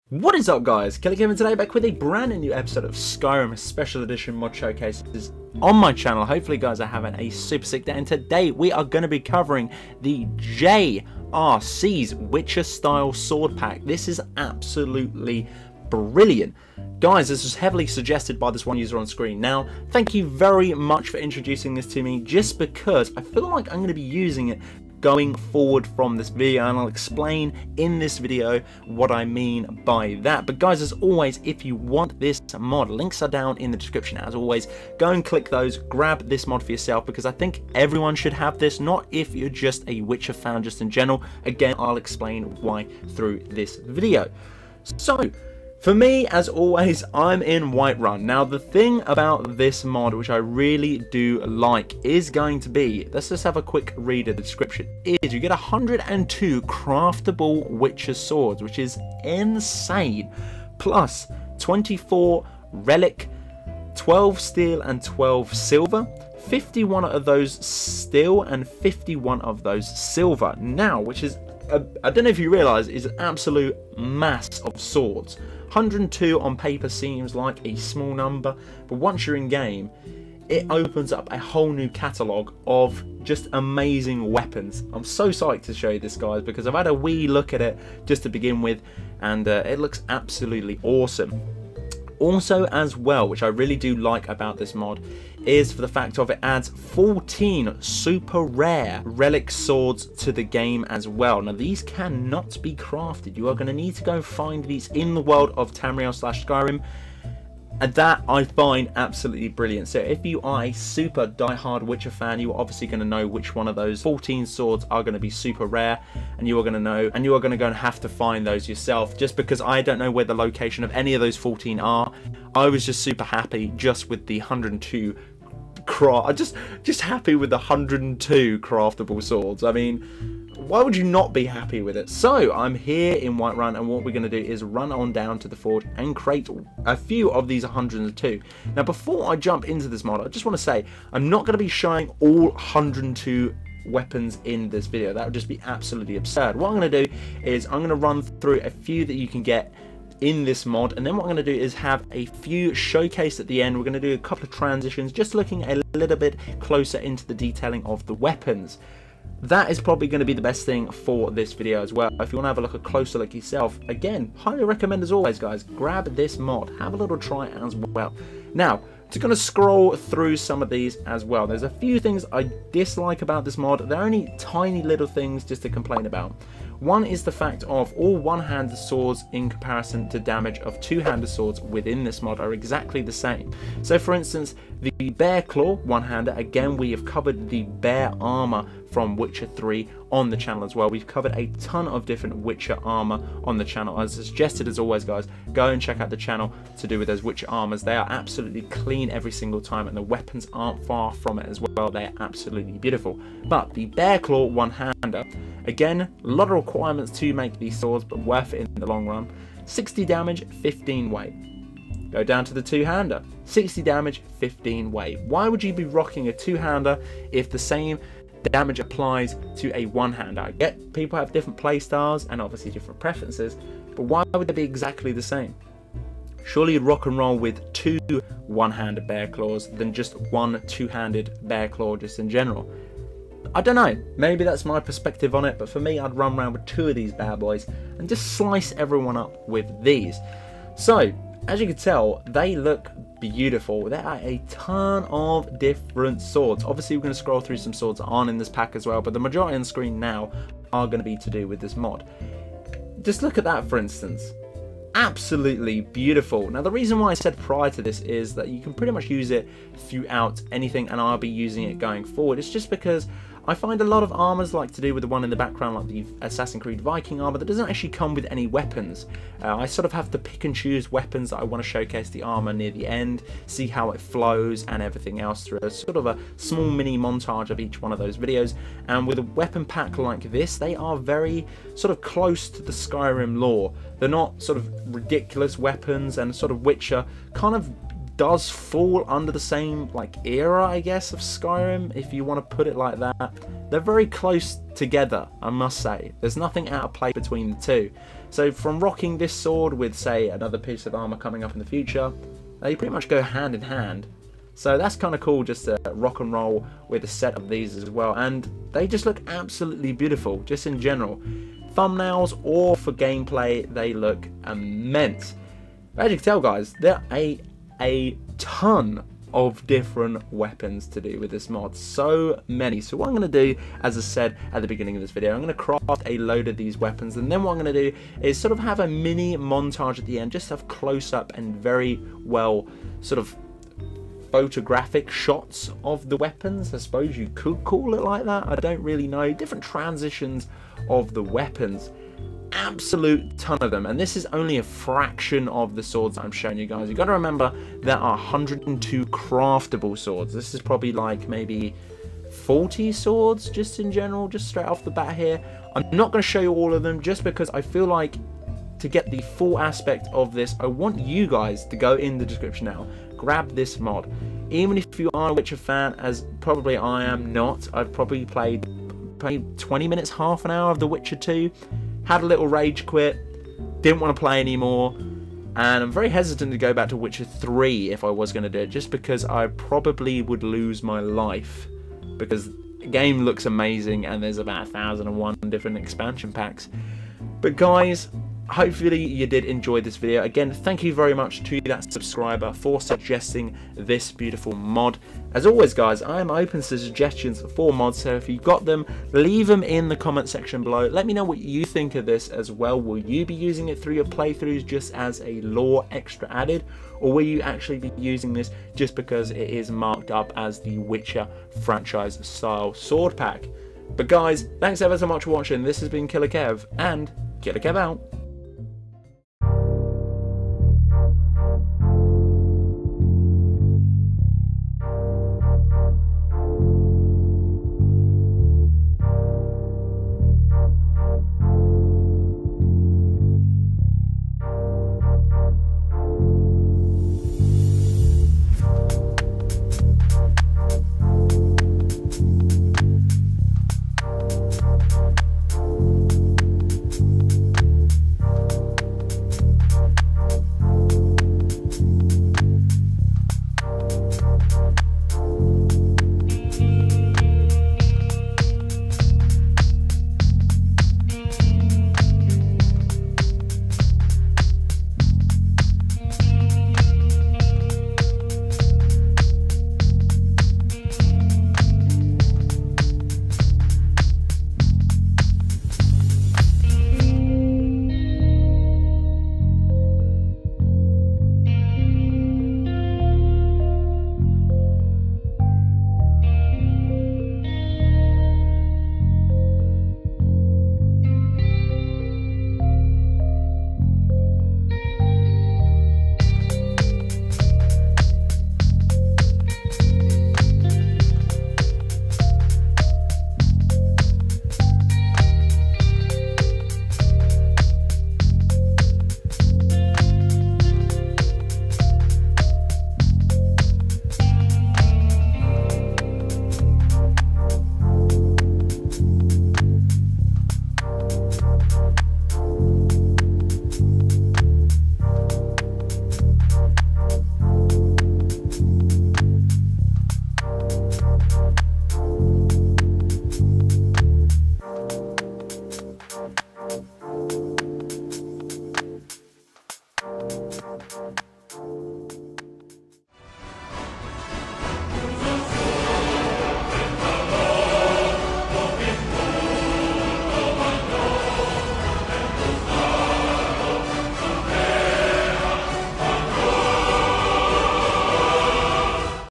What is up, guys? Killerkev, and today back with a brand new episode of Skyrim Special Edition Mod Showcases on my channel. Hopefully guys are having a super sick day, and today we are going to be covering the JRC's Witcher style sword pack. This is absolutely brilliant. Guys, this was heavily suggested by this one user on screen. Now, thank you very much for introducing this to me, just because I feel like I'm going to be using it going forward from this video, and I'll explain in this video what I mean by that. But guys, as always, if you want this mod, links are down in the description. As always, go and click those, grab this mod for yourself, because I think everyone should have this, not if you're just a Witcher fan, just in general. Again, I'll explain why through this video. So for me, as always, I'm in Whiterun. Now, the thing about this mod, which I really do like, is going to be, let's just have a quick read of the description, is you get 102 craftable Witcher swords, which is insane, plus 24 relic, 12 steel and 12 silver, 51 of those steel and 51 of those silver. Now, which is, I don't know if you realise, is an absolute mass of swords. 102 on paper seems like a small number, but once you're in game, it opens up a whole new catalogue of just amazing weapons. I'm so psyched to show you this, guys, because I've had a wee look at it just to begin with, and it looks absolutely awesome. Also, as well, which I really do like about this mod, is for the fact of it adds 14 super rare relic swords to the game as well. Now, these cannot be crafted. You are going to need to go find these in the world of Tamriel/Skyrim, and that I find absolutely brilliant. So if you are a super die-hard Witcher fan, you are obviously going to know which one of those 14 swords are going to be super rare, and you are going to know, and you are going to go and have to find those yourself. Just because I don't know where the location of any of those 14 are, I was just super happy just with the 102 just happy with the 102 craftable swords. I mean, why would you not be happy with it? So I'm here in Whiterun, and what we're going to do is run on down to the forge and create a few of these 102. Now, before I jump into this mod, I just want to say I'm not going to be showing all 102 weapons in this video. That would just be absolutely absurd. What I'm going to do is I'm going to run through a few that you can get in this mod, and then what I'm going to do is have a few showcased at the end. We're going to do a couple of transitions, just looking a little bit closer into the detailing of the weapons. That is probably going to be the best thing for this video as well. If you want to have a look, a closer look yourself, again, highly recommend as always, guys, grab this mod, have a little try as well. Now, just going to scroll through some of these as well. There's a few things I dislike about this mod. They're only tiny little things just to complain about. One is the fact of all one-handed swords in comparison to damage of two-handed swords within this mod are exactly the same. So for instance, the bear claw one-hander, again, we have covered the bear armor from Witcher 3 on the channel as well. We've covered a ton of different Witcher armor on the channel. As suggested, as always, guys, go and check out the channel to do with those Witcher armors. They are absolutely clean every single time, and the weapons aren't far from it as well. They are absolutely beautiful. But the bear claw one-hander, again, a lot of requirements to make these swords, but worth it in the long run. 60 damage, 15 weight. Go down to the two-hander, 60 damage, 15 weight. Why would you be rocking a two-hander if the same damage applies to a one-hander? I get people have different play styles and obviously different preferences, but why would they be exactly the same? Surely you'd rock and roll with two one-handed bear claws than just one two-handed bear claw just in general. I don't know, maybe that's my perspective on it, but for me, I'd run around with two of these bad boys and just slice everyone up with these. So, as you can tell, they look beautiful. There are a ton of different swords. Obviously, we're going to scroll through some swords that aren't in this pack as well, but the majority on the screen now are going to be to do with this mod. Just look at that, for instance. Absolutely beautiful. Now, the reason why I said prior to this is that you can pretty much use it throughout anything, and I'll be using it going forward. It's just because I find a lot of armors, like to do with the one in the background, like the Assassin's Creed Viking armor, that doesn't actually come with any weapons. I sort of have to pick and choose weapons that I want to showcase the armor near the end, see how it flows and everything else through a sort of a small mini montage of each one of those videos. And with a weapon pack like this, they are very sort of close to the Skyrim lore. They're not sort of ridiculous weapons, and sort of Witcher kind of does fall under the same like era, I guess, of Skyrim, if you want to put it like that. They're very close together, I must say. There's nothing out of place between the two. So from rocking this sword with, say, another piece of armor coming up in the future, they pretty much go hand in hand. So that's kind of cool, just to rock and roll with a set of these as well. And they just look absolutely beautiful, just in general. Thumbnails or for gameplay, they look immense. As you can tell, guys, there are a ton of different weapons to do with this mod. So many. So what I'm going to do, as I said at the beginning of this video, I'm going to craft a load of these weapons, and then what I'm going to do is sort of have a mini montage at the end, just have close up and very well sort of photographic shots of the weapons, I suppose you could call it like that. I don't really know. Different transitions of the weapons. Absolute ton of them, and this is only a fraction of the swords that I'm showing you guys. You've got to remember there are 102 craftable swords. This is probably like maybe 40 swords just in general, just straight off the bat here. I'm not going to show you all of them just because I feel like to get the full aspect of this, I want you guys to go in the description now, grab this mod. Even if you are a Witcher fan, as probably I am not, I've probably played 20 minutes, half an hour of The Witcher 2, had a little rage quit, didn't want to play anymore, and I'm very hesitant to go back to Witcher 3 if I was going to do it, just because I probably would lose my life, because the game looks amazing and there's about 1001 different expansion packs. But guys, hopefully you did enjoy this video. Again, thank you very much to that subscriber for suggesting this beautiful mod. As always, guys, I am open to suggestions for mods, so if you've got them, leave them in the comment section below. Let me know what you think of this as well. Will you be using it through your playthroughs just as a lore extra added, or will you actually be using this just because it is marked up as the Witcher franchise style sword pack? But guys, thanks ever so much for watching. This has been Killerkev, and Killerkev out.